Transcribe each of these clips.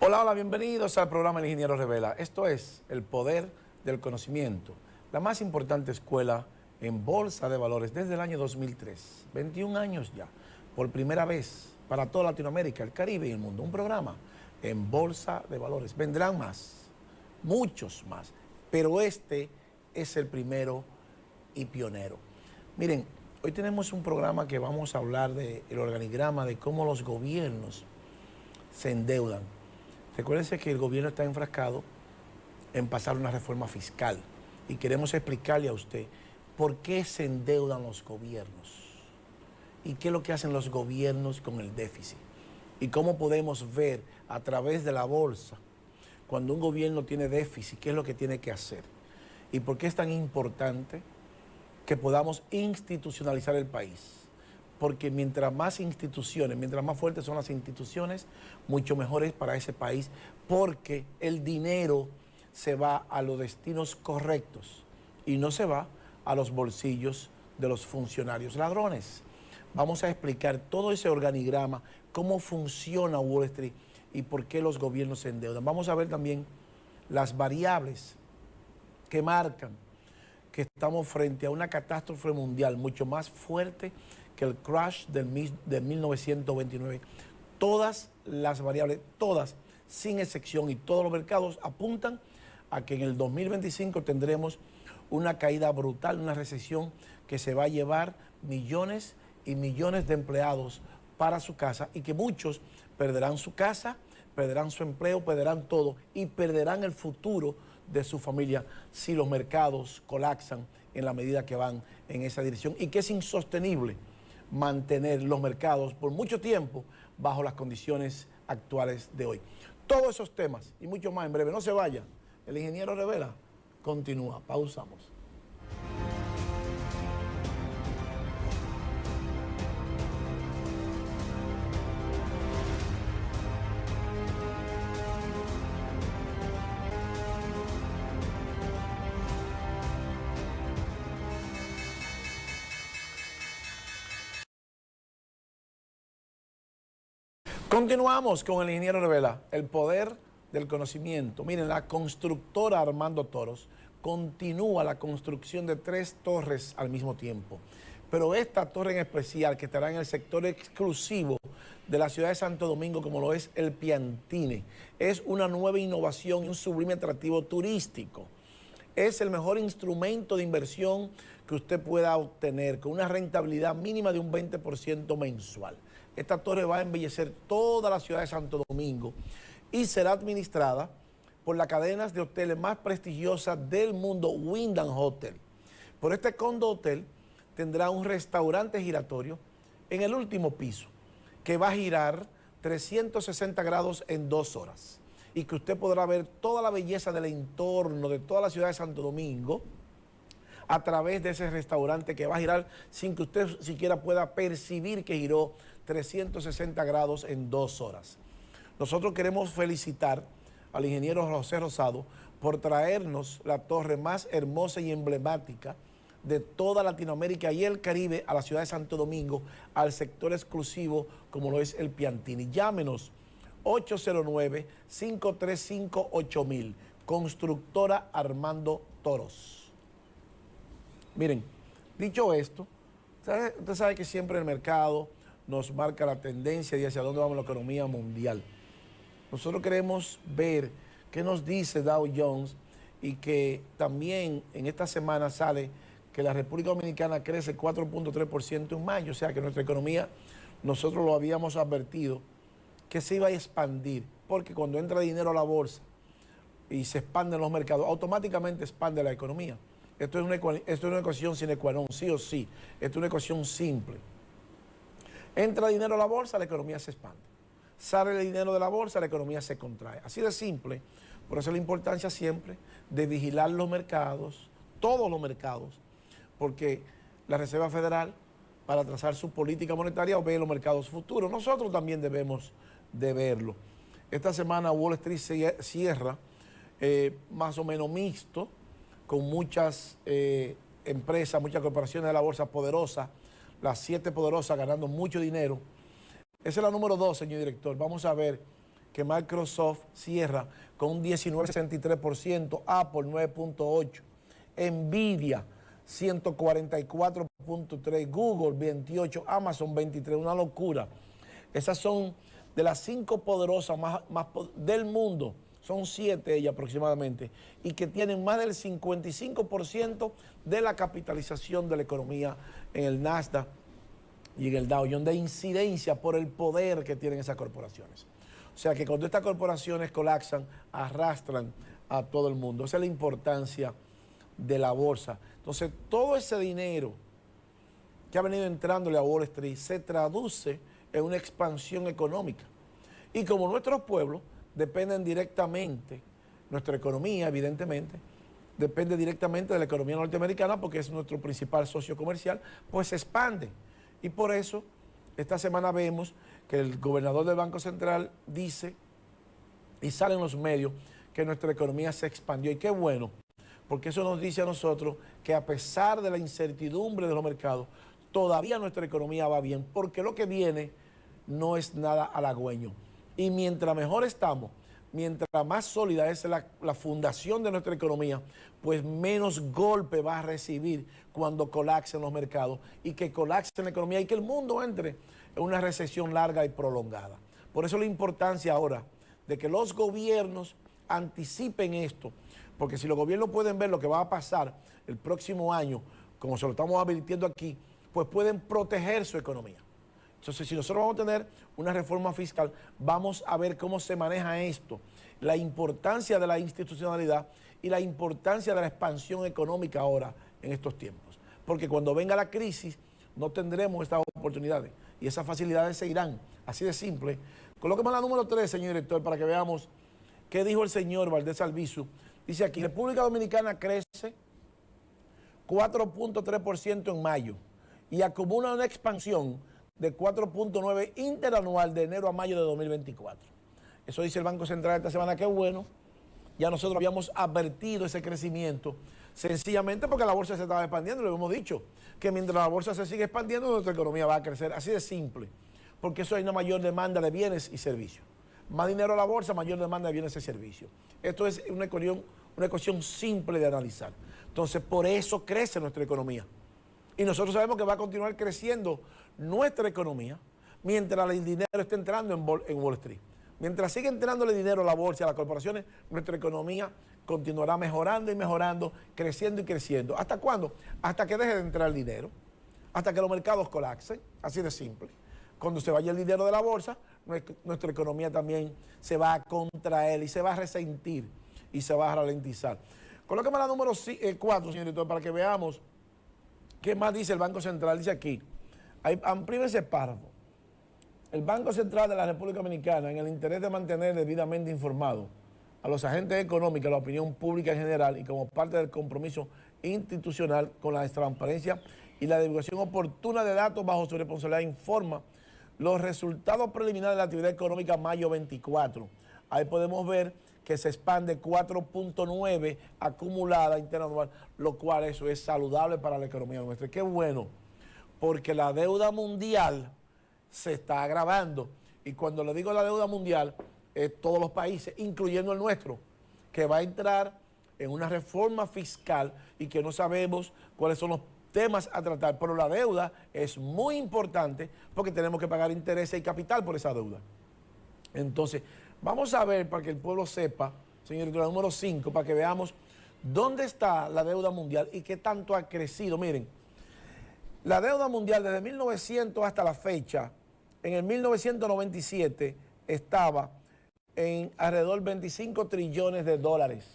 Hola, hola, bienvenidos al programa El Ingeniero Revela. Esto es el poder del conocimiento, la más importante escuela en bolsa de valores desde el año 2003, 21 años ya, por primera vez para toda Latinoamérica, el Caribe y el mundo, un programa en bolsa de valores. Vendrán más, muchos más, pero este es el primero y pionero. Miren, hoy tenemos un programa que vamos a hablar del organigrama de cómo los gobiernos se endeudan. Recuérdense que el gobierno está enfrascado en pasar una reforma fiscal y queremos explicarle a usted por qué se endeudan los gobiernos y qué es lo que hacen los gobiernos con el déficit y cómo podemos ver a través de la bolsa cuando un gobierno tiene déficit, qué es lo que tiene que hacer y por qué es tan importante que podamos institucionalizar el país. Porque mientras más instituciones, mientras más fuertes son las instituciones, mucho mejor es para ese país, porque el dinero se va a los destinos correctos y no se va a los bolsillos de los funcionarios ladrones. Vamos a explicar todo ese organigrama, cómo funciona Wall Street y por qué los gobiernos se endeudan. Vamos a ver también las variables que marcan que estamos frente a una catástrofe mundial mucho más fuerte que el crash de 1929. Todas las variables, todas, sin excepción, y todos los mercados apuntan a que en el 2025 tendremos una caída brutal, una recesión que se va a llevar millones y millones de empleados para su casa y que muchos perderán su casa, perderán su empleo, perderán todo y perderán el futuro de su familia si los mercados colapsan en la medida que van en esa dirección y que es insostenible mantener los mercados por mucho tiempo bajo las condiciones actuales de hoy. Todos esos temas y mucho más en breve. No se vaya. El Ingeniero Revela continúa. Pausamos. Continuamos con el Ingeniero Revela, el poder del conocimiento. Miren, la constructora Armando Toros continúa la construcción de 3 torres al mismo tiempo. Pero esta torre en especial, que estará en el sector exclusivo de la ciudad de Santo Domingo, como lo es el Piantini, es una nueva innovación y un sublime atractivo turístico. Es el mejor instrumento de inversión que usted pueda obtener con una rentabilidad mínima de un 20% mensual. Esta torre va a embellecer toda la ciudad de Santo Domingo y será administrada por las cadenas de hoteles más prestigiosas del mundo, Wyndham Hotel. Por este condo hotel tendrá un restaurante giratorio en el último piso que va a girar 360 grados en 2 horas y que usted podrá ver toda la belleza del entorno de toda la ciudad de Santo Domingo a través de ese restaurante que va a girar sin que usted siquiera pueda percibir que giró 360 grados en 2 horas. Nosotros queremos felicitar al ingeniero José Rosado por traernos la torre más hermosa y emblemática de toda Latinoamérica y el Caribe a la ciudad de Santo Domingo, al sector exclusivo como lo es el Piantini. Llámenos 809-535-8000, constructora Armando Toros. Miren, dicho esto, usted sabe que siempre el mercado nos marca la tendencia y hacia dónde vamos la economía mundial. Nosotros queremos ver qué nos dice Dow Jones y que también en esta semana sale que la República Dominicana crece 4.3% en mayo, o sea que nuestra economía, nosotros lo habíamos advertido, que se iba a expandir, porque cuando entra dinero a la bolsa y se expanden los mercados, automáticamente expande la economía. Esto es una ecuación sine qua non, sí o sí, esto es una ecuación simple. Entra dinero a la bolsa, la economía se expande. Sale el dinero de la bolsa, la economía se contrae. Así de simple. Por eso la importancia siempre de vigilar los mercados, todos los mercados, porque la Reserva Federal, para trazar su política monetaria, ve los mercados futuros. Nosotros también debemos de verlo. Esta semana Wall Street cierra más o menos mixto, con muchas empresas, muchas corporaciones de la bolsa poderosas, las 7 poderosas ganando mucho dinero. Esa es la número 2, señor director. Vamos a ver que Microsoft cierra con un 19,63%, Apple 9,8%, Nvidia 144,3%, Google 28%, Amazon 23%, una locura. Esas son de las 5 poderosas más del mundo, son 7 ellas aproximadamente, y que tienen más del 55% de la capitalización de la economía en el Nasdaq y en el Dow Jones, de incidencia por el poder que tienen esas corporaciones. O sea que cuando estas corporaciones colapsan, arrastran a todo el mundo. Esa es la importancia de la bolsa. Entonces, todo ese dinero que ha venido entrándole a Wall Street se traduce en una expansión económica. Y como nuestros pueblos dependen directamente, nuestra economía, evidentemente, depende directamente de la economía norteamericana porque es nuestro principal socio comercial, pues se expande. Y por eso, esta semana vemos que el gobernador del Banco Central dice, y sale en los medios, que nuestra economía se expandió. Y qué bueno, porque eso nos dice a nosotros que a pesar de la incertidumbre de los mercados, todavía nuestra economía va bien, porque lo que viene no es nada halagüeño. Y mientras mejor estamos, mientras más sólida es la fundación de nuestra economía, pues menos golpe va a recibir cuando colapsen los mercados y que colapse la economía y que el mundo entre en una recesión larga y prolongada. Por eso la importancia ahora de que los gobiernos anticipen esto, porque si los gobiernos pueden ver lo que va a pasar el próximo año, como se lo estamos advirtiendo aquí, pues pueden proteger su economía. Entonces, si nosotros vamos a tener una reforma fiscal, vamos a ver cómo se maneja esto, la importancia de la institucionalidad y la importancia de la expansión económica ahora en estos tiempos. Porque cuando venga la crisis, no tendremos estas oportunidades y esas facilidades se irán, así de simple. Colóqueme la número 3, señor director, para que veamos qué dijo el señor Valdés Albizu. Dice aquí, República Dominicana crece 4,3% en mayo y acumula una expansión de 4,9 interanual de enero a mayo de 2024. Eso dice el Banco Central esta semana, qué bueno. Ya nosotros habíamos advertido ese crecimiento, sencillamente porque la bolsa se estaba expandiendo, lo hemos dicho, que mientras la bolsa se sigue expandiendo, nuestra economía va a crecer, así de simple, porque eso hay una mayor demanda de bienes y servicios. Más dinero a la bolsa, mayor demanda de bienes y servicios. Esto es una ecuación simple de analizar. Entonces, por eso crece nuestra economía. Y nosotros sabemos que va a continuar creciendo nuestra economía mientras el dinero esté entrando en Wall Street. Mientras siga entrándole dinero a la bolsa, a las corporaciones, nuestra economía continuará mejorando y mejorando, creciendo y creciendo. ¿Hasta cuándo? Hasta que deje de entrar el dinero, hasta que los mercados colapsen, así de simple. Cuando se vaya el dinero de la bolsa, nuestra economía también se va a contraer y se va a resentir y se va a ralentizar. Colóqueme la número 4, señor director, para que veamos qué más dice el Banco Central. Dice aquí, amplíe ese párrafo. El Banco Central de la República Dominicana, en el interés de mantener debidamente informado a los agentes económicos, a la opinión pública en general y como parte del compromiso institucional con la transparencia y la divulgación oportuna de datos bajo su responsabilidad, informa los resultados preliminares de la actividad económica mayo 24. Ahí podemos ver que se expande 4,9 acumulada interanual, lo cual eso es saludable para la economía nuestra. Qué bueno, porque la deuda mundial se está agravando. Y cuando le digo la deuda mundial, es todos los países, incluyendo el nuestro, que va a entrar en una reforma fiscal y que no sabemos cuáles son los temas a tratar, pero la deuda es muy importante porque tenemos que pagar intereses y capital por esa deuda. Entonces, vamos a ver para que el pueblo sepa, señor director, número 5, para que veamos dónde está la deuda mundial y qué tanto ha crecido. Miren, la deuda mundial desde 1900 hasta la fecha, en el 1997 estaba en alrededor de 25 trillones de dólares.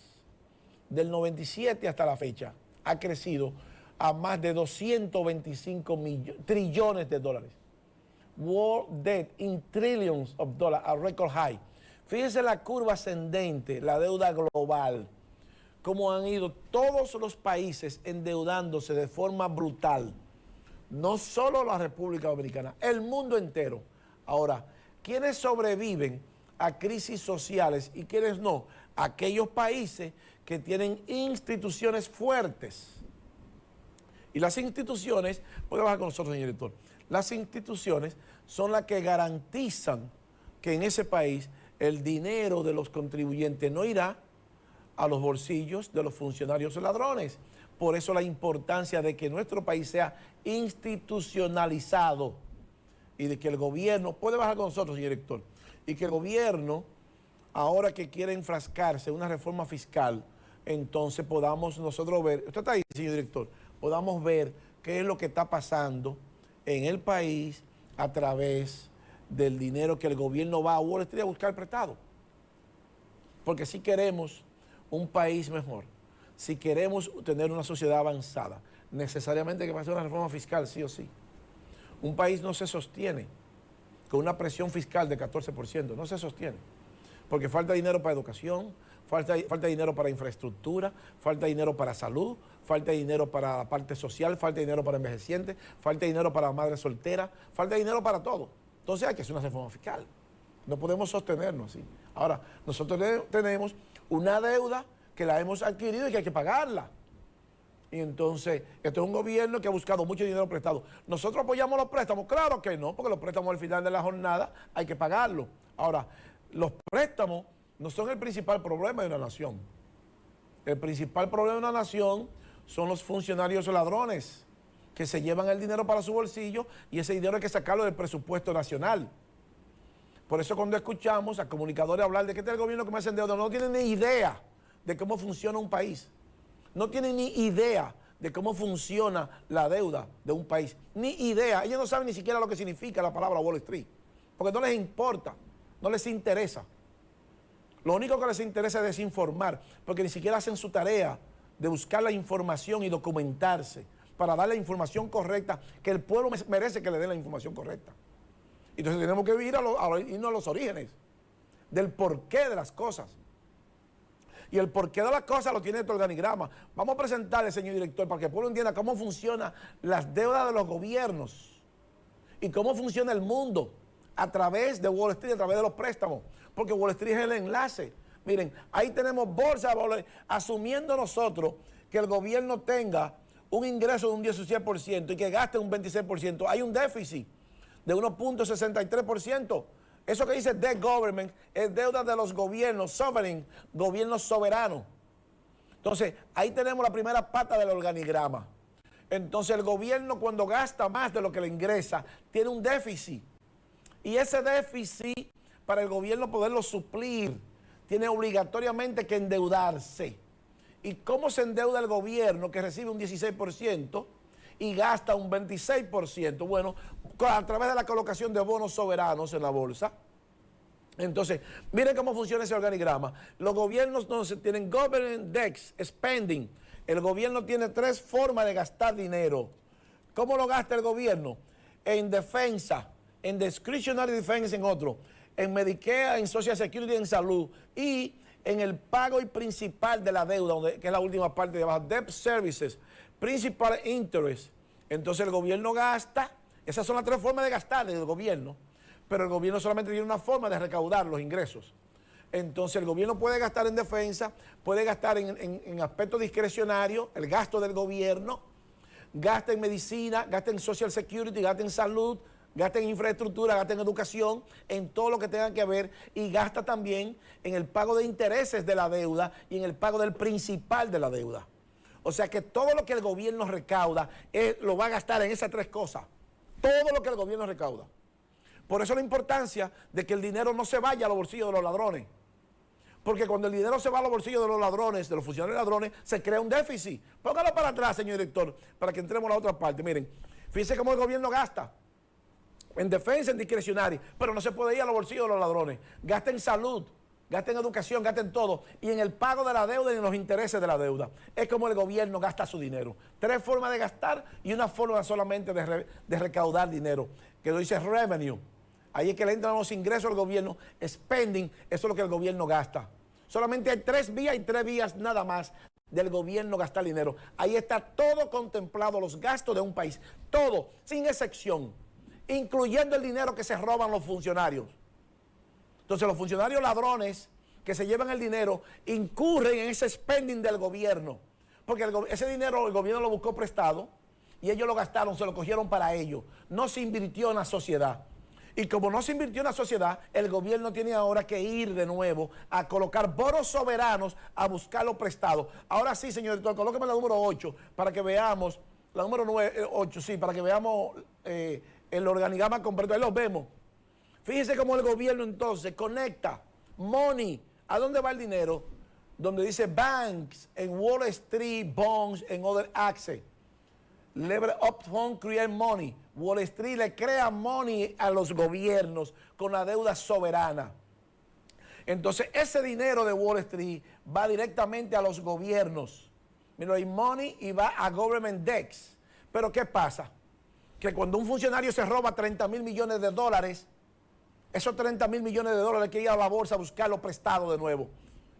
Del 97 hasta la fecha ha crecido a más de 225 trillones de dólares. World debt in trillions of dollars, a record high. Fíjense la curva ascendente, la deuda global, cómo han ido todos los países endeudándose de forma brutal. No solo la República Dominicana, el mundo entero. Ahora, ¿quiénes sobreviven a crisis sociales y quiénes no? Aquellos países que tienen instituciones fuertes. Y las instituciones, puede bajar con nosotros, señor director, las instituciones son las que garantizan que en ese país el dinero de los contribuyentes no irá a los bolsillos de los funcionarios ladrones. Por eso la importancia de que nuestro país sea institucionalizado y de que el gobierno, puede bajar con nosotros, señor director, y que el gobierno, ahora que quiere enfrascarse en una reforma fiscal, entonces podamos nosotros ver, usted está ahí, señor director, podamos ver qué es lo que está pasando en el país a través del dinero que el gobierno va a Wall Street a buscar prestado. Porque si queremos un país mejor, si queremos tener una sociedad avanzada, necesariamente hay que pasar una reforma fiscal, sí o sí. Un país no se sostiene con una presión fiscal de 14%, no se sostiene. Porque falta dinero para educación, falta dinero para infraestructura, falta dinero para salud, falta dinero para la parte social, falta dinero para envejecientes, falta dinero para madres solteras, falta dinero para todo. Entonces hay que hacer una reforma fiscal. No podemos sostenernos así. Ahora, nosotros tenemos una deuda que la hemos adquirido y que hay que pagarla. Y entonces, este es un gobierno que ha buscado mucho dinero prestado. ¿Nosotros apoyamos los préstamos? Claro que no, porque los préstamos al final de la jornada hay que pagarlos. Ahora, los préstamos no son el principal problema de una nación. El principal problema de una nación son los funcionarios ladrones que se llevan el dinero para su bolsillo y ese dinero hay que sacarlo del presupuesto nacional. Por eso cuando escuchamos a comunicadores hablar de que este es el gobierno que me hace deuda, no tienen ni idea de cómo funciona un país. No tienen ni idea de cómo funciona la deuda de un país. Ni idea. Ellos no saben ni siquiera lo que significa la palabra Wall Street. Porque no les importa, no les interesa. Lo único que les interesa es desinformar, porque ni siquiera hacen su tarea de buscar la información y documentarse para dar la información correcta, que el pueblo merece que le den la información correcta. Entonces tenemos que irnos a los orígenes del porqué de las cosas. Y el porqué de las cosas lo tiene este organigrama. Vamos a presentarle, señor director, para que el pueblo entienda cómo funcionan las deudas de los gobiernos y cómo funciona el mundo a través de Wall Street, a través de los préstamos. Porque Wall Street es el enlace. Miren, ahí tenemos bolsa de valores, asumiendo nosotros que el gobierno tenga un ingreso de un 16% y que gaste un 26%. Hay un déficit de 1.63%. Eso que dice debt government es deuda de los gobiernos, sovereign, gobiernos soberanos. Entonces, ahí tenemos la primera pata del organigrama. Entonces, el gobierno cuando gasta más de lo que le ingresa, tiene un déficit. Y ese déficit, para el gobierno poderlo suplir, tiene obligatoriamente que endeudarse. ¿Y cómo se endeuda el gobierno que recibe un 16% y gasta un 26%? Bueno, a través de la colocación de bonos soberanos en la bolsa. Entonces, miren cómo funciona ese organigrama. Los gobiernos no tienen government debt spending. El gobierno tiene tres formas de gastar dinero. ¿Cómo lo gasta el gobierno? En defensa, en discretionary defense en otro, en Medicare, en Social Security, en salud y en el pago principal de la deuda, que es la última parte de abajo, debt services, principal interest. Entonces el gobierno gasta, esas son las tres formas de gastar del gobierno, pero el gobierno solamente tiene una forma de recaudar los ingresos. Entonces el gobierno puede gastar en defensa, puede gastar en aspectos discrecionarios, el gasto del gobierno, gasta en medicina, gasta en Social Security, gasta en salud, gasta en infraestructura, gasta en educación, en todo lo que tenga que ver y gasta también en el pago de intereses de la deuda y en el pago del principal de la deuda. O sea que todo lo que el gobierno recauda lo va a gastar en esas tres cosas. Todo lo que el gobierno recauda. Por eso la importancia de que el dinero no se vaya a los bolsillos de los ladrones. Porque cuando el dinero se va a los bolsillos de los ladrones, de los funcionarios ladrones, se crea un déficit. Póngalo para atrás, señor director, para que entremos a la otra parte. Miren, fíjense cómo el gobierno gasta. En defensa, en discrecionario, pero no se puede ir a los bolsillos de los ladrones. Gasta en salud, gasta en educación, gasta en todo. Y en el pago de la deuda y en los intereses de la deuda. Es como el gobierno gasta su dinero. Tres formas de gastar y una forma solamente de recaudar dinero. Que lo dice revenue. Ahí es que le entran los ingresos al gobierno. Spending, eso es lo que el gobierno gasta. Solamente hay tres vías y tres vías nada más del gobierno gastar dinero. Ahí está todo contemplado, los gastos de un país. Todo, sin excepción. Incluyendo el dinero que se roban los funcionarios. Entonces los funcionarios ladrones que se llevan el dinero incurren en ese spending del gobierno. Porque ese dinero el gobierno lo buscó prestado y ellos lo gastaron, se lo cogieron para ellos. No se invirtió en la sociedad. Y como no se invirtió en la sociedad, el gobierno tiene ahora que ir de nuevo a colocar bonos soberanos a buscar los prestados. Ahora sí, señor director, colóqueme la número 8 para que veamos, la número 8, sí, para que veamos el organigrama completo. Ahí los vemos. Fíjense cómo el gobierno entonces conecta money. ¿A dónde va el dinero? Donde dice banks, en Wall Street, bonds, en other access. Lever up fund create money. Wall Street le crea money a los gobiernos con la deuda soberana. Entonces, ese dinero de Wall Street va directamente a los gobiernos. Mira, hay money y va a government debts. Pero ¿qué pasa? Que cuando un funcionario se roba 30 mil millones de dólares, esos 30 mil millones de dólares hay que ir a la bolsa a buscarlo prestado de nuevo.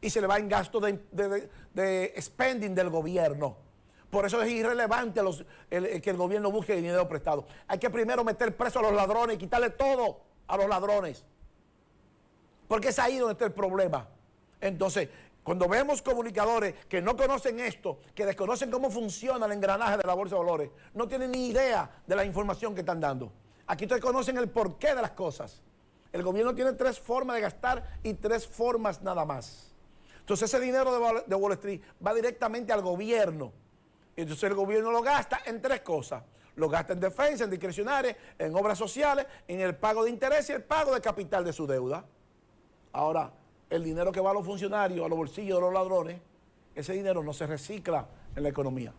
Y se le va en gasto de spending del gobierno. Por eso es irrelevante que el gobierno busque dinero prestado. Hay que primero meter preso a los ladrones y quitarle todo a los ladrones. Porque es ahí donde está el problema. Entonces, cuando vemos comunicadores que no conocen esto, que desconocen cómo funciona el engranaje de la bolsa de valores, no tienen ni idea de la información que están dando. Aquí ustedes conocen el porqué de las cosas. El gobierno tiene 3 formas de gastar y 3 formas nada más. Entonces, ese dinero de Wall Street va directamente al gobierno. Entonces el gobierno lo gasta en 3 cosas. Lo gasta en defensa, en discrecionales, en obras sociales, en el pago de interés y el pago de capital de su deuda. Ahora, el dinero que va a los funcionarios, a los bolsillos de los ladrones, ese dinero no se recicla en la economía.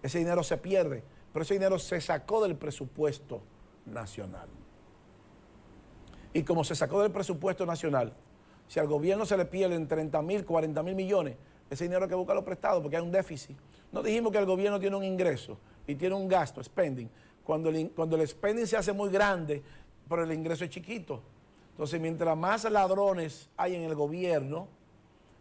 Ese dinero se pierde, pero ese dinero se sacó del presupuesto nacional. Y como se sacó del presupuesto nacional, si al gobierno se le pierden 30 mil, 40 mil millones, ese dinero hay que buscarlo prestado porque hay un déficit. No dijimos que el gobierno tiene un ingreso y tiene un gasto, spending. Cuando el spending se hace muy grande, pero el ingreso es chiquito. Entonces, mientras más ladrones hay en el gobierno,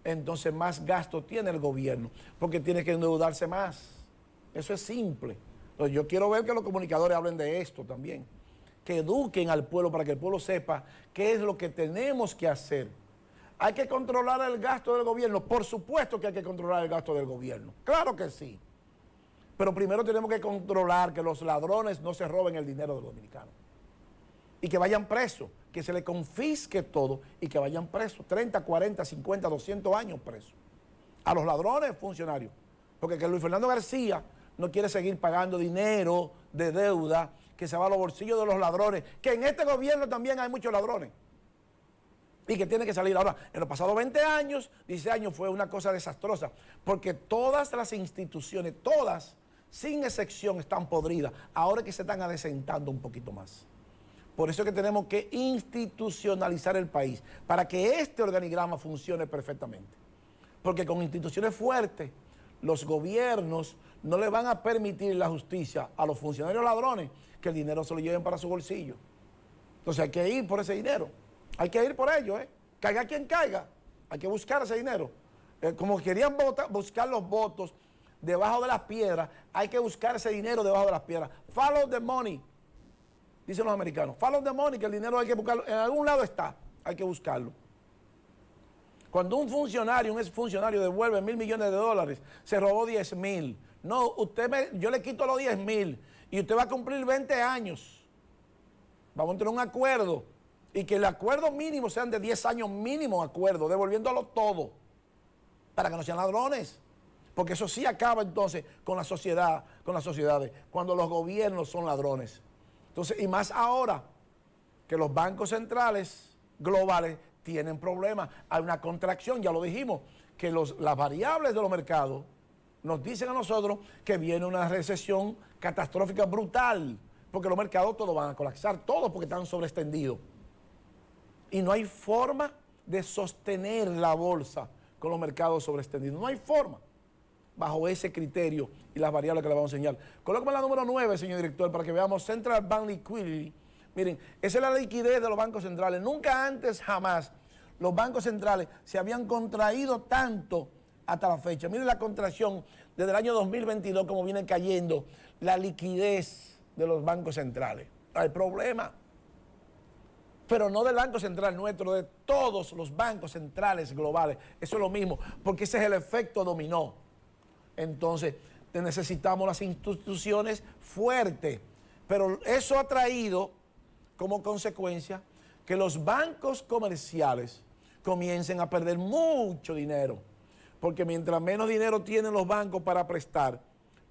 entonces más gasto tiene el gobierno, porque tiene que endeudarse más. Eso es simple. Entonces, yo quiero ver que los comunicadores hablen de esto también. Que eduquen al pueblo para que el pueblo sepa qué es lo que tenemos que hacer. ¿Hay que controlar el gasto del gobierno? Por supuesto que hay que controlar el gasto del gobierno. Claro que sí. Pero primero tenemos que controlar que los ladrones no se roben el dinero del dominicano. Y que vayan presos, que se les confisque todo y que vayan presos. 30, 40, 50, 200 años presos. A los ladrones funcionarios. Porque que Luis Fernando García no quiere seguir pagando dinero de deuda que se va a los bolsillos de los ladrones. Que en este gobierno también hay muchos ladrones. Y que tiene que salir. Ahora, en los pasados 20 años, 10 años fue una cosa desastrosa, porque todas las instituciones, todas, sin excepción, están podridas. Ahora es que se están adecentando un poquito más. Por eso es que tenemos que institucionalizar el país, para que este organigrama funcione perfectamente. Porque con instituciones fuertes, los gobiernos no le van a permitir la justicia a los funcionarios ladrones que el dinero se lo lleven para su bolsillo. Entonces hay que ir por ese dinero. Hay que ir por ello, caiga quien caiga, hay que buscar ese dinero. Como querían buscar los votos debajo de las piedras, hay que buscar ese dinero debajo de las piedras. Follow the money, dicen los americanos. Follow the money, que el dinero hay que buscarlo. En algún lado está, hay que buscarlo. Cuando un exfuncionario devuelve $1.000 millones, se robó 10 mil. No, yo le quito los 10 mil y usted va a cumplir 20 años. Vamos a tener un acuerdo. Y que el acuerdo mínimo sean de 10 años mínimo acuerdo, devolviéndolo todo, para que no sean ladrones. Porque eso sí acaba entonces con la sociedad, con las sociedades, cuando los gobiernos son ladrones. Entonces, y más ahora que los bancos centrales globales tienen problemas, hay una contracción, ya lo dijimos, que las variables de los mercados nos dicen a nosotros que viene una recesión catastrófica brutal, porque los mercados todos van a colapsar, todos porque están sobreextendidos. Y no hay forma de sostener la bolsa con los mercados sobreextendidos. No hay forma, bajo ese criterio y las variables que le vamos a enseñar. Colócame la número 9, señor director, para que veamos Central Bank Liquidity. Miren, esa es la liquidez de los bancos centrales. Nunca antes, jamás, los bancos centrales se habían contraído tanto hasta la fecha. Miren la contracción desde el año 2022, como viene cayendo la liquidez de los bancos centrales. Hay problema. Pero no del Banco Central nuestro, de todos los bancos centrales globales. Eso es lo mismo, porque ese es el efecto dominó. Entonces, necesitamos las instituciones fuertes. Pero eso ha traído como consecuencia que los bancos comerciales comiencen a perder mucho dinero, porque mientras menos dinero tienen los bancos para prestar,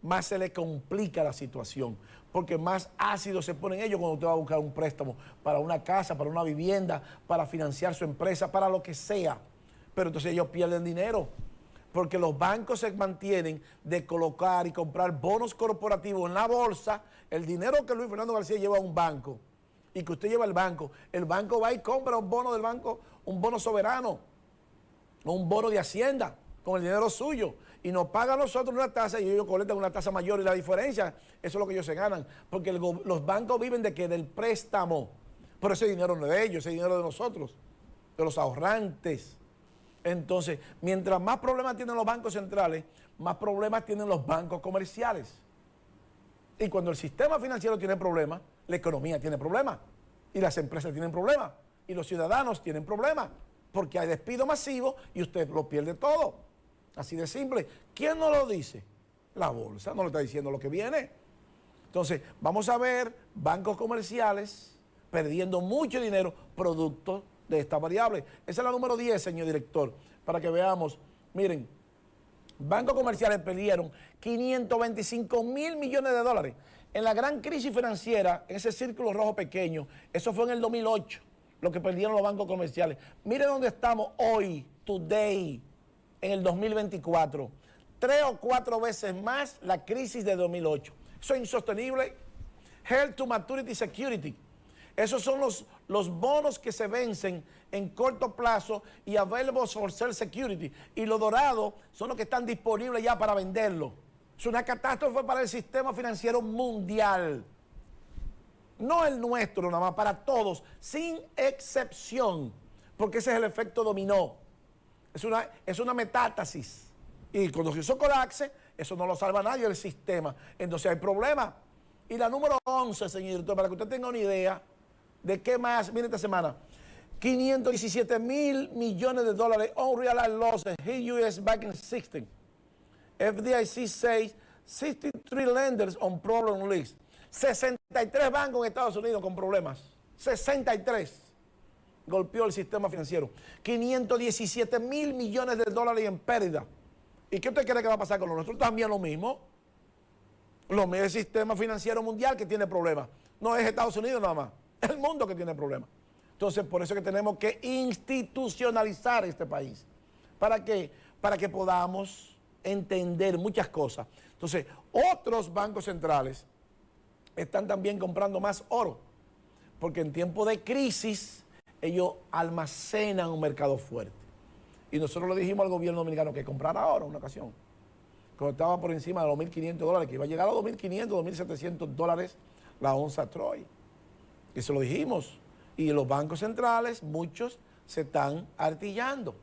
más se les complica la situación, porque más ácidos se ponen ellos cuando usted va a buscar un préstamo para una casa, para una vivienda, para financiar su empresa, para lo que sea. Pero entonces ellos pierden dinero, porque los bancos se mantienen de colocar y comprar bonos corporativos en la bolsa. El dinero que Luis Fernando García lleva a un banco y que usted lleva al banco, el banco va y compra un bono del banco, un bono soberano, o un bono de Hacienda, con el dinero suyo, y nos pagan a nosotros una tasa y ellos colectan una tasa mayor, y la diferencia, eso es lo que ellos se ganan, porque los bancos viven de que del préstamo, pero ese dinero no es de ellos, ese dinero es de nosotros, de los ahorrantes. Entonces, mientras más problemas tienen los bancos centrales, más problemas tienen los bancos comerciales. Y cuando el sistema financiero tiene problemas, la economía tiene problemas, y las empresas tienen problemas, y los ciudadanos tienen problemas, porque hay despido masivo y usted lo pierde todo. Así de simple. ¿Quién no lo dice? La bolsa no lo está diciendo lo que viene. Entonces, vamos a ver bancos comerciales perdiendo mucho dinero producto de esta variable. Esa es la número 10, señor director, para que veamos. Miren, bancos comerciales perdieron 525 mil millones de dólares. En la gran crisis financiera, en ese círculo rojo pequeño, eso fue en el 2008, lo que perdieron los bancos comerciales. Miren dónde estamos hoy, today, en el 2024. 3 o 4 veces más la crisis de 2008. Eso es insostenible. Held to Maturity Security. Esos son los bonos que se vencen en corto plazo y available for sale security. Y los dorados son los que están disponibles ya para venderlo. Es una catástrofe para el sistema financiero mundial. No el nuestro nada más, para todos, sin excepción. Porque ese es el efecto dominó. Es una metástasis. Y cuando se hizo colapse, eso no lo salva nadie del sistema. Entonces hay problemas. Y la número 11, señor director, para que usted tenga una idea de qué más, miren esta semana, 517 mil millones de dólares unrealized losses hit US banking system. FDIC says 63 lenders on problem list. 63 bancos en Estados Unidos con problemas. 63. Golpeó el sistema financiero. 517 mil millones de dólares en pérdida. ¿Y qué usted cree que va a pasar con nosotros? También lo mismo. Lo mismo, el sistema financiero mundial que tiene problemas. No es Estados Unidos nada más. Es el mundo que tiene problemas. Entonces, por eso es que tenemos que institucionalizar este país. ¿Para qué? Para que podamos entender muchas cosas. Entonces, otros bancos centrales están también comprando más oro. Porque en tiempo de crisis, ellos almacenan un mercado fuerte. Y nosotros le dijimos al gobierno dominicano que comprara oro en una ocasión. Cuando estaba por encima de los $1.500, que iba a llegar a los $1.500, $2.700 la onza Troy. Y se lo dijimos. Y los bancos centrales, muchos, se están artillando.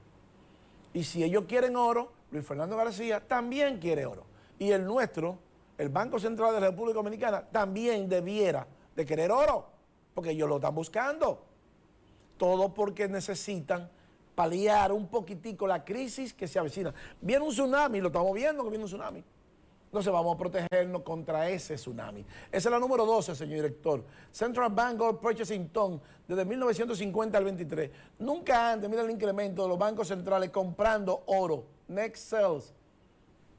Y si ellos quieren oro, Luis Fernando García también quiere oro. Y el nuestro, el Banco Central de la República Dominicana, también debiera de querer oro, porque ellos lo están buscando. Todo porque necesitan paliar un poquitico la crisis que se avecina. Viene un tsunami, lo estamos viendo que viene un tsunami. Entonces vamos a protegernos contra ese tsunami. Esa es la número 12, señor director. Central Bank Gold Purchasing Ton, desde 1950 al 23. Nunca antes, mira el incremento de los bancos centrales comprando oro. Next sales.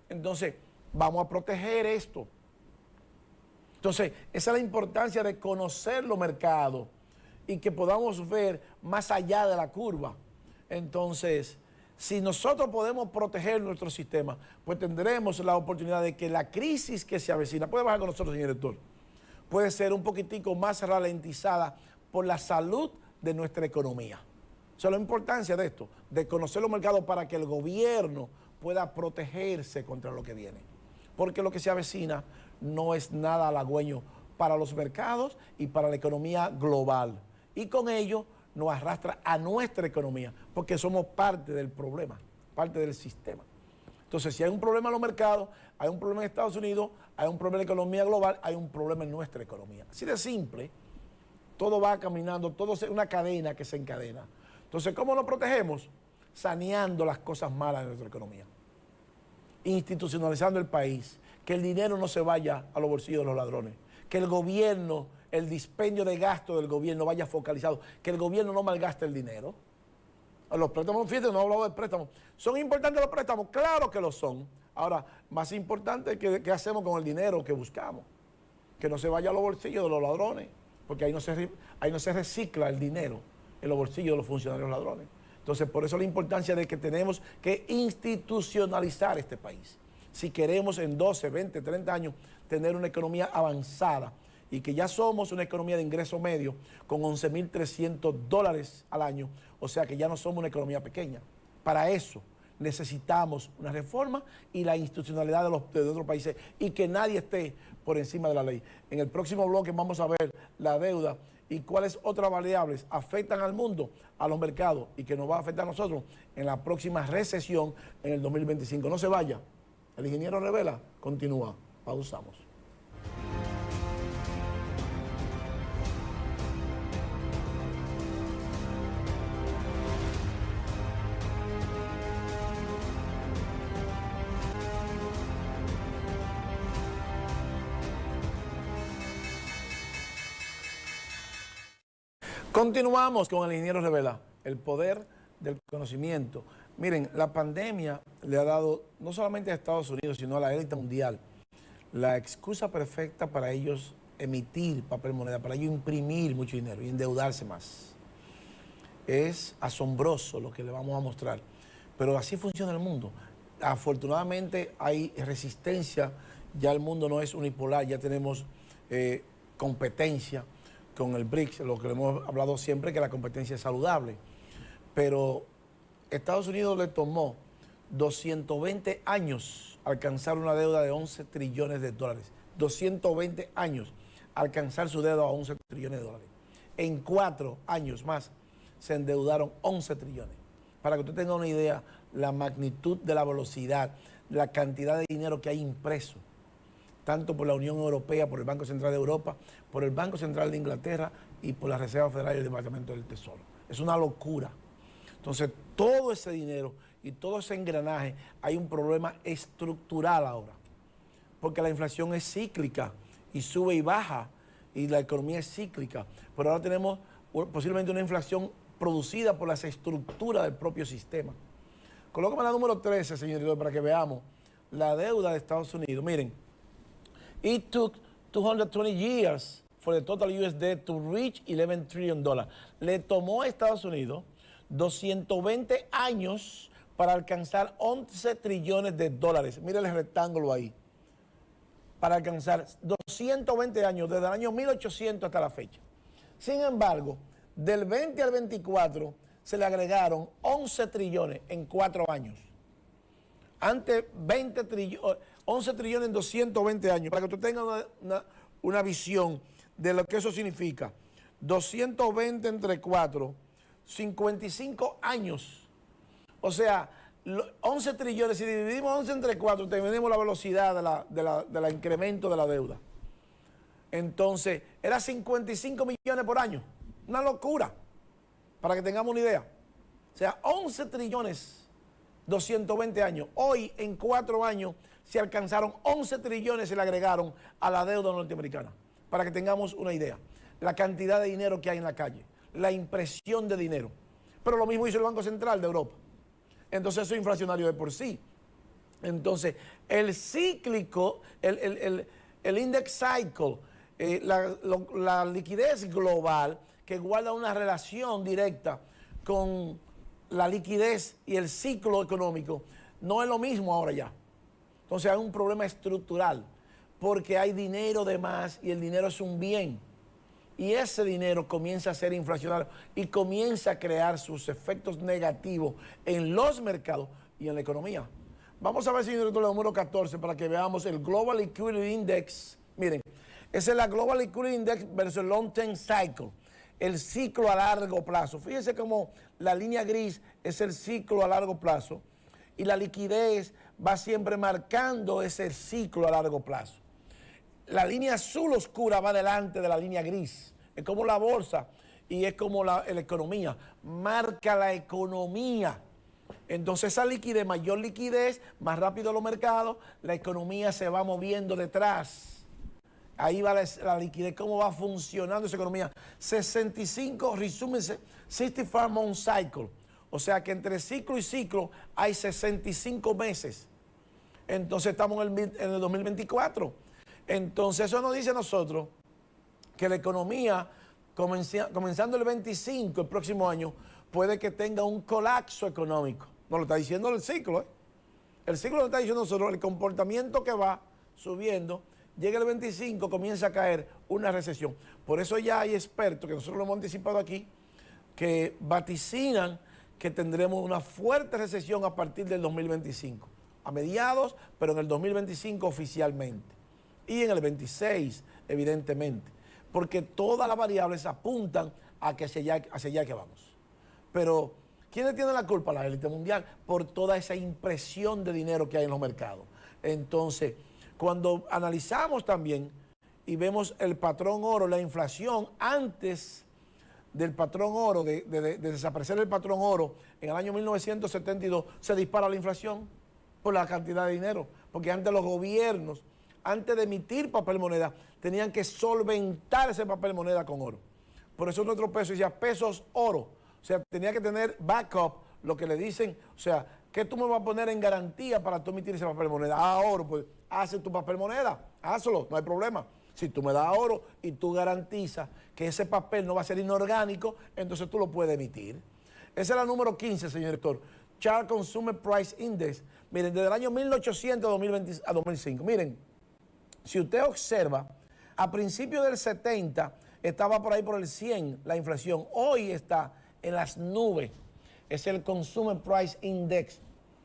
Entonces, vamos a proteger esto. Entonces, esa es la importancia de conocer los mercados y que podamos ver más allá de la curva. Entonces, si nosotros podemos proteger nuestro sistema, pues tendremos la oportunidad de que la crisis que se avecina, puede bajar con nosotros, señor director, puede ser un poquitico más ralentizada por la salud de nuestra economía. O sea, la importancia de esto, de conocer los mercados para que el gobierno pueda protegerse contra lo que viene. Porque lo que se avecina no es nada halagüeño para los mercados y para la economía global. Y con ello nos arrastra a nuestra economía, porque somos parte del problema, parte del sistema. Entonces, si hay un problema en los mercados, hay un problema en Estados Unidos, hay un problema en la economía global, hay un problema en nuestra economía. Así de simple, todo va caminando, todo es una cadena que se encadena. Entonces, ¿cómo nos protegemos? Saneando las cosas malas de nuestra economía, institucionalizando el país, que el dinero no se vaya a los bolsillos de los ladrones, que el gobierno el dispendio de gasto del gobierno vaya focalizado, que el gobierno no malgaste el dinero. Los préstamos, fíjate, no he hablado de préstamos. ¿Son importantes los préstamos? Claro que lo son. Ahora, más importante es qué hacemos con el dinero que buscamos. Que no se vaya a los bolsillos de los ladrones, porque ahí no se recicla el dinero en los bolsillos de los funcionarios ladrones. Entonces, por eso la importancia de que tenemos que institucionalizar este país. Si queremos en 12, 20, 30 años tener una economía avanzada y que ya somos una economía de ingreso medio con $11,300 al año, o sea que ya no somos una economía pequeña. Para eso necesitamos una reforma y la institucionalidad de otros países y que nadie esté por encima de la ley. En el próximo bloque vamos a ver la deuda y cuáles otras variables afectan al mundo, a los mercados y que nos va a afectar a nosotros en la próxima recesión en el 2025. No se vaya. El ingeniero Revela continúa. Pausamos. Continuamos con el ingeniero Revela, el poder del conocimiento. Miren, la pandemia le ha dado, no solamente a Estados Unidos, sino a la élite mundial, la excusa perfecta para ellos emitir papel moneda, para ellos imprimir mucho dinero y endeudarse más. Es asombroso lo que le vamos a mostrar, pero así funciona el mundo. Afortunadamente hay resistencia, ya el mundo no es unipolar, ya tenemos competencia con el BRICS, lo que hemos hablado siempre, que la competencia es saludable. Pero Estados Unidos le tomó 220 años alcanzar una deuda de 11 trillones de dólares. 220 años alcanzar su deuda a 11 trillones de dólares. En 4 años más se endeudaron 11 trillones. Para que usted tenga una idea, la magnitud de la velocidad, la cantidad de dinero que hay impreso, tanto por la Unión Europea, por el Banco Central de Europa, por el Banco Central de Inglaterra y por la Reserva Federal y el Departamento del Tesoro. Es una locura. Entonces, todo ese dinero y todo ese engranaje, hay un problema estructural ahora, porque la inflación es cíclica y sube y baja, y la economía es cíclica, pero ahora tenemos posiblemente una inflación producida por las estructuras del propio sistema. Colócame la número 13, señor, para que veamos la deuda de Estados Unidos. Miren, it took 220 years for the total US debt to reach $11 trillion. Le tomó a Estados Unidos 220 años para alcanzar 11 trillones de dólares. Mire el rectángulo ahí. Para alcanzar 220 años, desde el año 1800 hasta la fecha. Sin embargo, del 20 al 24 se le agregaron 11 trillones en 4 años. Antes 11 trillones en 220 años, para que usted tenga una visión de lo que eso significa. 220 entre 4, 55 años. O sea, 11 trillones, si dividimos 11 entre 4, tenemos la velocidad del incremento de la deuda. Entonces, era 55 millones por año. Una locura, para que tengamos una idea. O sea, 11 trillones, 220 años. Hoy, en 4 años, se alcanzaron 11 trillones, se le agregaron a la deuda norteamericana. Para que tengamos una idea. La cantidad de dinero que hay en la calle. La impresión de dinero. Pero lo mismo hizo el Banco Central de Europa. Entonces, eso es inflacionario de por sí. Entonces, el cíclico, el index cycle, la liquidez global, que guarda una relación directa con la liquidez y el ciclo económico, no es lo mismo ahora ya. Entonces hay un problema estructural, porque hay dinero de más y el dinero es un bien. Y ese dinero comienza a ser inflacionario y comienza a crear sus efectos negativos en los mercados y en la economía. Vamos a ver, señor director, el número 14 para que veamos el Global Liquidity Index. Miren, esa es la Global Liquidity Index versus el Long Term Cycle. El ciclo a largo plazo. Fíjense cómo la línea gris es el ciclo a largo plazo y la liquidez va siempre marcando ese ciclo a largo plazo. La línea azul oscura va delante de la línea gris. Es como la bolsa y es como la economía. Marca la economía. Entonces esa liquidez, mayor liquidez, más rápido los mercados, la economía se va moviendo detrás. Ahí va la liquidez, cómo va funcionando esa economía. 65, resúmense, 65 month cycle. O sea que entre ciclo y ciclo hay 65 meses. Entonces estamos en el 2024. Entonces eso nos dice a nosotros que la economía, comenzando el 25, el próximo año, puede que tenga un colapso económico. Nos lo está diciendo el ciclo, ¿eh? El ciclo nos está diciendo a nosotros el comportamiento que va subiendo. Llega el 25, comienza a caer una recesión. Por eso ya hay expertos, que nosotros lo hemos anticipado aquí, que vaticinan que tendremos una fuerte recesión a partir del 2025. A mediados, pero en el 2025 oficialmente. Y en el 26, evidentemente. Porque todas las variables apuntan a que hacia allá que vamos. Pero, ¿quiénes tienen la culpa? La élite mundial, por toda esa impresión de dinero que hay en los mercados. Entonces, cuando analizamos también y vemos el patrón oro, la inflación antes del patrón oro, de desaparecer el patrón oro, en el año 1972 se dispara la inflación por la cantidad de dinero, porque antes los gobiernos, antes de emitir papel moneda, tenían que solventar ese papel moneda con oro. Por eso nuestro peso decía pesos oro, o sea, tenía que tener backup, lo que le dicen, o sea, ¿qué tú me vas a poner en garantía para tú emitir ese papel moneda? Ah, oro, pues hace tu papel moneda, hazlo, no hay problema. Si tú me das oro y tú garantizas que ese papel no va a ser inorgánico, entonces tú lo puedes emitir. Esa es la número 15, señor director. Charles Consumer Price Index. Miren, desde el año 1800 a 2005. Miren, si usted observa, a principios del 70 estaba por ahí por el 100 la inflación. Hoy está en las nubes. Es el Consumer Price Index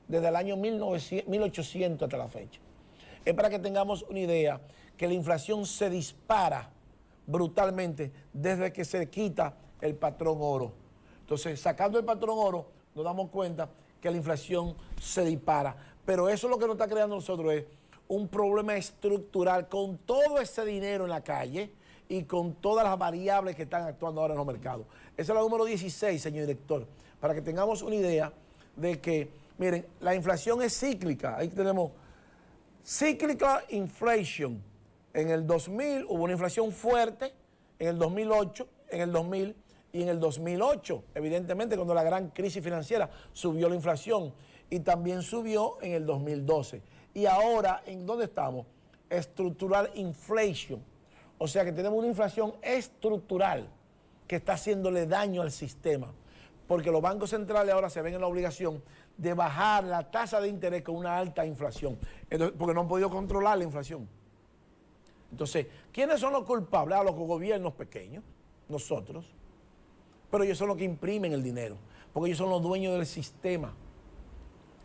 desde el año 1800 hasta la fecha. Es para que tengamos una idea que la inflación se dispara brutalmente desde que se quita el patrón oro. Entonces, sacando el patrón oro, nos damos cuenta que la inflación se dispara. Pero eso lo que nos está creando nosotros es un problema estructural con todo ese dinero en la calle y con todas las variables que están actuando ahora en los mercados. Esa es la número 16, señor director, para que tengamos una idea de que, miren, la inflación es cíclica. Ahí tenemos cyclical inflation. En el 2000 hubo una inflación fuerte, en el 2008, en el 2000 y en el 2008, evidentemente cuando la gran crisis financiera subió la inflación y también subió en el 2012. Y ahora, ¿en dónde estamos? Estructural inflation. O sea que tenemos una inflación estructural que está haciéndole daño al sistema. Porque los bancos centrales ahora se ven en la obligación de bajar la tasa de interés con una alta inflación. Entonces, porque no han podido controlar la inflación. Entonces, ¿quiénes son los culpables? Los gobiernos pequeños, nosotros. Pero ellos son los que imprimen el dinero, porque ellos son los dueños del sistema.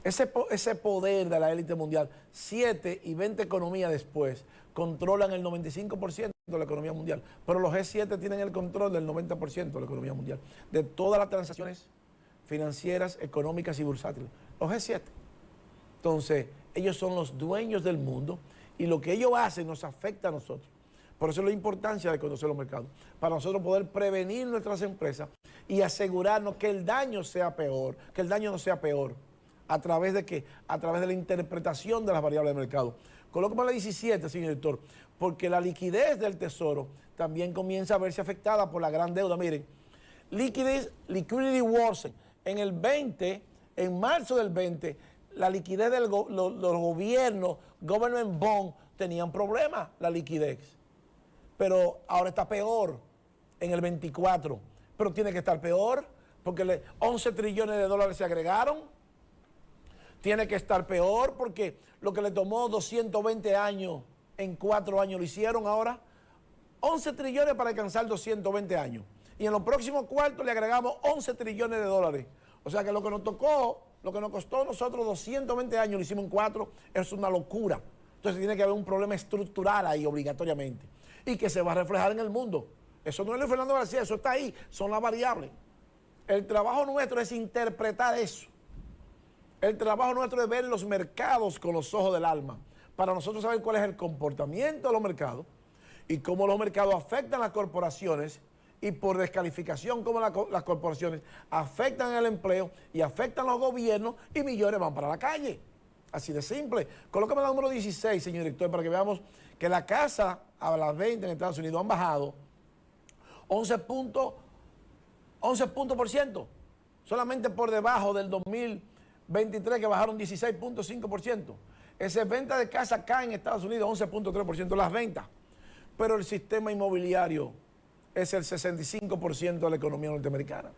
Ese poder de la élite mundial, 7 y 20 economías después, controlan el 95% de la economía mundial. Pero los G7 tienen el control del 90% de la economía mundial, de todas las transacciones financieras, económicas y bursátiles. Los G7. Entonces, ellos son los dueños del mundo y lo que ellos hacen nos afecta a nosotros. Por eso es la importancia de conocer los mercados, para nosotros poder prevenir nuestras empresas y asegurarnos que el daño sea peor, que el daño no sea peor. ¿A través de qué? A través de la interpretación de las variables del mercado. Colócame la 17, señor director, porque la liquidez del tesoro también comienza a verse afectada por la gran deuda. Miren, liquidity worsen. En el 20, en marzo del 20, la liquidez de los gobiernos, government bond, tenían problemas, la liquidez. Pero ahora está peor en el 24. Pero tiene que estar peor porque 11 trillones de dólares se agregaron. Tiene que estar peor porque lo que le tomó 220 años, en 4 años lo hicieron ahora. 11 trillones para alcanzar 220 años. Y en los próximos cuartos le agregamos 11 trillones de dólares. O sea que lo que nos tocó, lo que nos costó a nosotros 220 años, lo hicimos en 4, es una locura. Entonces tiene que haber un problema estructural ahí obligatoriamente. Y que se va a reflejar en el mundo. Eso no es Luis Fernando García, eso está ahí, son las variables. El trabajo nuestro es interpretar eso. El trabajo nuestro es ver los mercados con los ojos del alma, para nosotros saber cuál es el comportamiento de los mercados y cómo los mercados afectan a las corporaciones y por descalificación cómo las corporaciones afectan el empleo y afectan a los gobiernos y millones van para la calle. Así de simple. Colócame la número 16, señor director, para que veamos que la casa a las 20 en Estados Unidos han bajado 11 puntos por ciento. Solamente por debajo del 2023 que bajaron 16.5%. Esas ventas de casa acá en Estados Unidos 11.3% las ventas. Pero el sistema inmobiliario es el 65% de la economía norteamericana.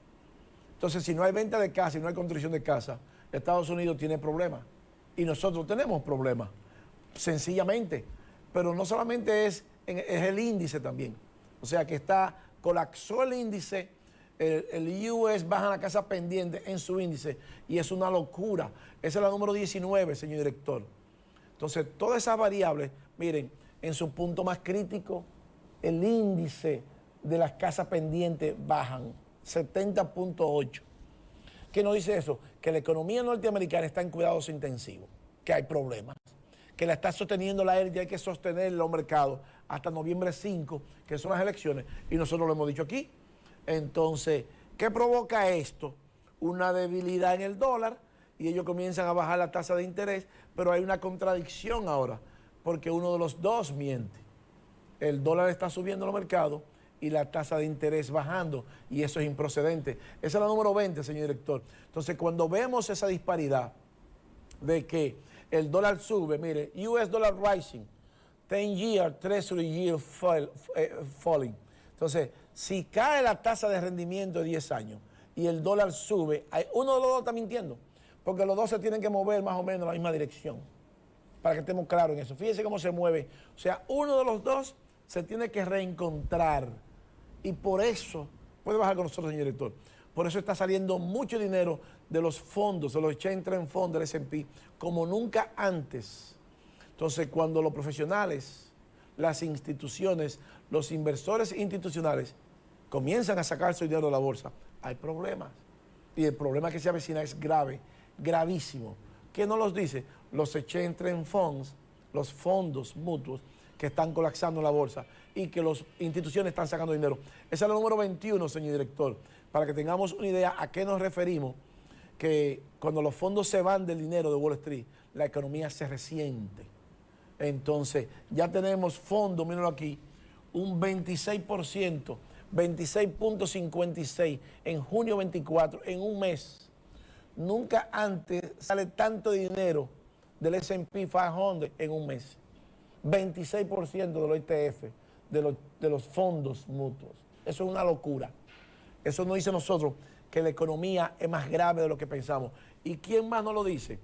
Entonces, si no hay venta de casa y no hay construcción de casa, Estados Unidos tiene problemas. Y nosotros tenemos problemas, sencillamente. Pero no solamente es el índice también. O sea que colapsó el índice, el US baja la casa pendiente en su índice y es una locura. Esa es la número 19, señor director. Entonces, todas esas variables, miren, en su punto más crítico, el índice de las casas pendientes bajan 70.8. ¿Qué nos dice eso? Que la economía norteamericana está en cuidados intensivos, que hay problemas, que la está sosteniendo la élite y hay que sostener los mercados hasta noviembre 5, que son las elecciones, y nosotros lo hemos dicho aquí. Entonces, ¿qué provoca esto? Una debilidad en el dólar y ellos comienzan a bajar la tasa de interés, pero hay una contradicción ahora, porque uno de los dos miente. El dólar está subiendo en los mercados y la tasa de interés bajando, y eso es improcedente. Esa es la número 20, señor director. Entonces, cuando vemos esa disparidad de que el dólar sube, mire, US dollar rising, 10-year, Treasury yield falling. Entonces, si cae la tasa de rendimiento de 10 años y el dólar sube, uno de los dos está mintiendo, porque los dos se tienen que mover más o menos en la misma dirección, para que estemos claros en eso. Fíjense cómo se mueve. O sea, uno de los dos se tiene que reencontrar, y por eso, puede bajar con nosotros, señor director, por eso está saliendo mucho dinero de los fondos, de los exchange trade funds del S&P, como nunca antes. Entonces, cuando los profesionales, las instituciones, los inversores institucionales comienzan a sacar su dinero de la bolsa, hay problemas. Y el problema que se avecina es grave, gravísimo. ¿Qué nos los dice? Los exchange trade funds, los fondos mutuos que están colapsando en la bolsa y que las instituciones están sacando dinero. Esa es la número 21, señor director, para que tengamos una idea a qué nos referimos, que cuando los fondos se van del dinero de Wall Street, la economía se resiente. Entonces, ya tenemos fondos, mírenlo aquí, un 26%, 26.56 en junio 24, en un mes. Nunca antes sale tanto dinero del S&P 500 en un mes. 26% de los ETF, de los fondos mutuos. Eso es una locura. Eso nos dice nosotros que la economía es más grave de lo que pensamos. ¿Y quién más nos lo dice?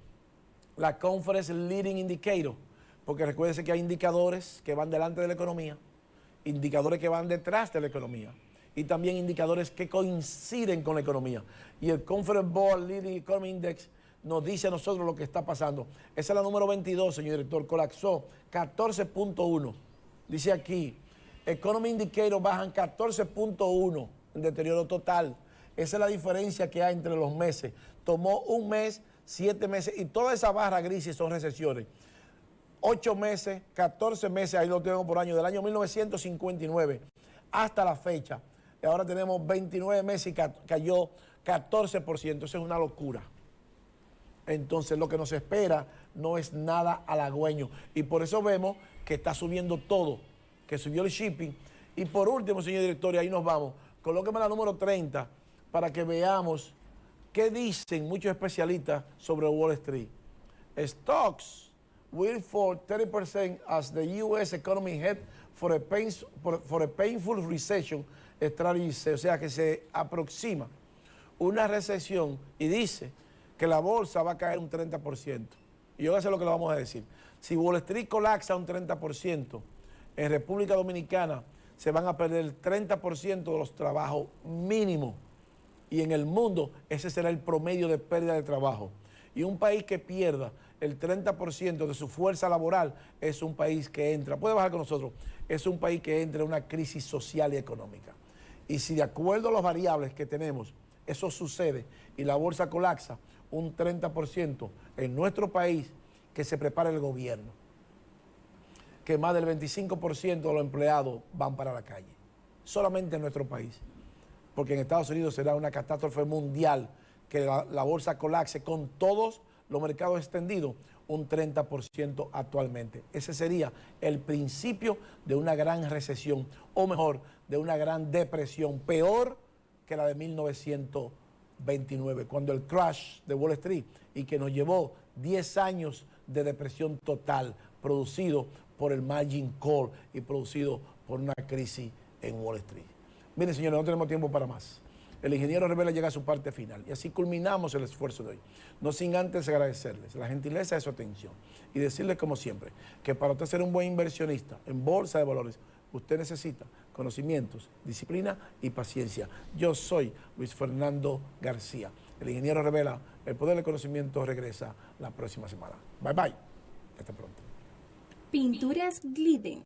La Conference Leading Indicator. Porque recuérdense que hay indicadores que van delante de la economía, indicadores que van detrás de la economía, y también indicadores que coinciden con la economía. Y el Conference Board Leading Economy Index nos dice a nosotros lo que está pasando. Esa es la número 22, señor director, colapsó 14.1. Dice aquí, Economy Indicator bajan 14.1 en deterioro total. Esa es la diferencia que hay entre los meses. Tomó un mes, 7 meses, y toda esa barra gris son recesiones. 8 meses, 14 meses, ahí lo tengo por año, del año 1959 hasta la fecha. Y ahora tenemos 29 meses y cayó 14%. Eso es una locura. Entonces, lo que nos espera no es nada halagüeño. Y por eso vemos que está subiendo todo, que subió el shipping. Y por último, señor director, y ahí nos vamos, colóqueme la número 30 para que veamos qué dicen muchos especialistas sobre Wall Street. Stocks will fall 30% as the U.S. economy head for a painful recession, strategy, o sea que se aproxima una recesión, y dice que la bolsa va a caer un 30%. Y yo voy a hacer lo que le vamos a decir. Si Wall Street colapsa un 30%, en República Dominicana se van a perder el 30% de los trabajos mínimos. Y en el mundo ese será el promedio de pérdida de trabajo. Y un país que pierda el 30% de su fuerza laboral es un país que entra, puede bajar con nosotros, es un país que entra en una crisis social y económica. Y si de acuerdo a las variables que tenemos, eso sucede y la bolsa colapsa un 30% en nuestro país, que se prepare el gobierno, que más del 25% de los empleados van para la calle, solamente en nuestro país, porque en Estados Unidos será una catástrofe mundial que la bolsa colapse con todos los mercados extendidos, un 30% actualmente. Ese sería el principio de una gran recesión, o mejor, de una gran depresión, peor que la de 1929, cuando el crash de Wall Street, y que nos llevó 10 años de depresión total, producido por el margin call y producido por una crisis en Wall Street. Miren, señores, no tenemos tiempo para más. El ingeniero Rivera llega a su parte final y así culminamos el esfuerzo de hoy. No sin antes agradecerles la gentileza de su atención y decirles, como siempre, que para usted ser un buen inversionista en bolsa de valores, usted necesita conocimientos, disciplina y paciencia. Yo soy Luis Fernando García. El ingeniero Rivera, el poder del conocimiento regresa la próxima semana. Bye bye. Hasta pronto. Pinturas Glidden.